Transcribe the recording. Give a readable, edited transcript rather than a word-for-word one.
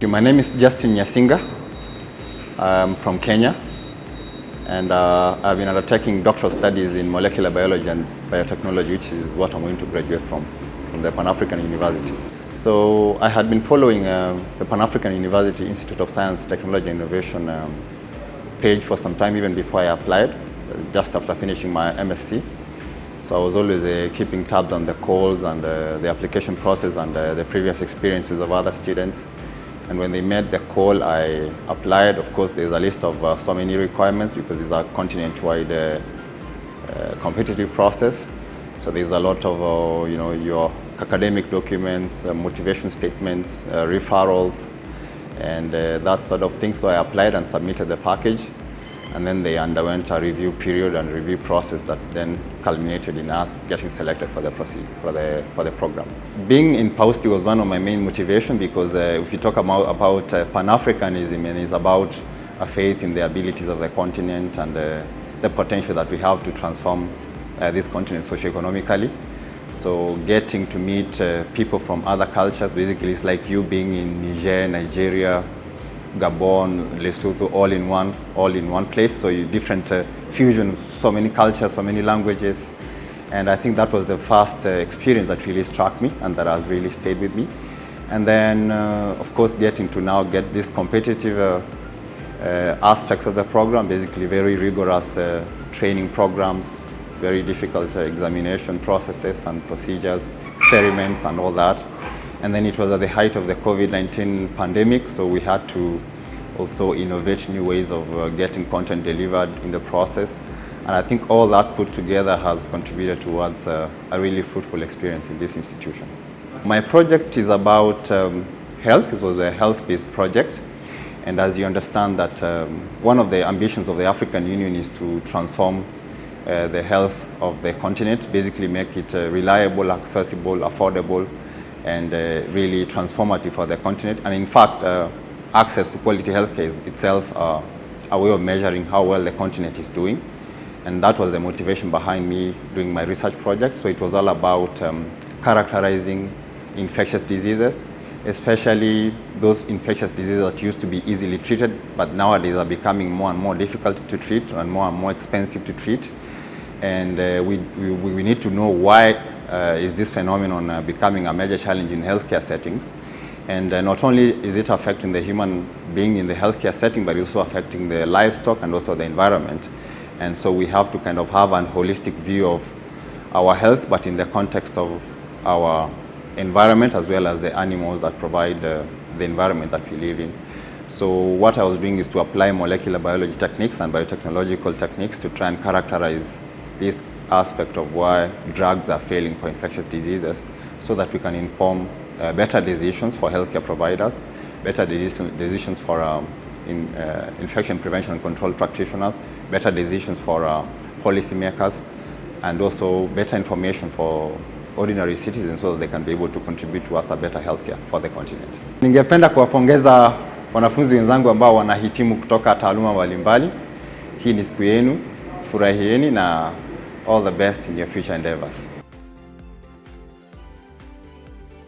My name is Nyasinga. I'm from Kenya, and I've been undertaking doctoral studies in molecular biology and biotechnology, which is what I'm going to graduate from the Pan-African University. So I had been following the Pan-African University Institute of Science, Technology and Innovation page for some time, even before I applied, just after finishing my MSc. So I was always keeping tabs on the calls and the application process and the previous experiences of other students. And when they made the call, I applied. Of course, there's a list of so many requirements because it's a continent-wide competitive process. So there's a lot of your academic documents, motivation statements, referrals, and that sort of thing. So I applied and submitted the package, and then they underwent a review period and review process that then culminated in us getting selected for the program. Being in PAU-Institute was one of my main motivation because if you talk about Pan-Africanism, and it's about a faith in the abilities of the continent and the potential that we have to transform this continent socioeconomically. So getting to meet people from other cultures, basically it's like you being in Niger, Nigeria, Gabon, Lesotho, all in one place. So you different fusion, so many cultures, so many languages, and I think that was the first experience that really struck me and that has really stayed with me. And then, of course, getting to now get this competitive aspects of the program, basically very rigorous training programs, very difficult examination processes and procedures, experiments, and all that. And then it was at the height of the COVID-19 pandemic, so we had to also innovate new ways of getting content delivered in the process. And I think all that put together has contributed towards a really fruitful experience in this institution. My project is about health. It was a health-based project. And as you understand that one of the ambitions of the African Union is to transform the health of the continent, basically make it reliable, accessible, affordable, and really transformative for the continent. And in fact, access to quality healthcare is itself a way of measuring how well the continent is doing. And that was the motivation behind me doing my research project. So it was all about characterizing infectious diseases, especially those infectious diseases that used to be easily treated, but nowadays are becoming more and more difficult to treat and more expensive to treat. And we need to know why is this phenomenon becoming a major challenge in healthcare settings. And not only is it affecting the human being in the healthcare setting, but also affecting the livestock and also the environment. And so we have to kind of have a holistic view of our health, but in the context of our environment as well as the animals that provide the environment that we live in. So what I was doing is to apply molecular biology techniques and biotechnological techniques to try and characterize this aspect of why drugs are failing for infectious diseases, so that we can inform better decisions for healthcare providers, better decisions for infection prevention and control practitioners, better decisions for policymakers, and also better information for ordinary citizens so that they can be able to contribute to us a better healthcare for the continent. Ningependa kuwapongeza wanafunzi wenzangu ambao wanahitimu kutoka taaluma mbalimbali. Hii ni siku yenu, furahieni na all the best in your future endeavors.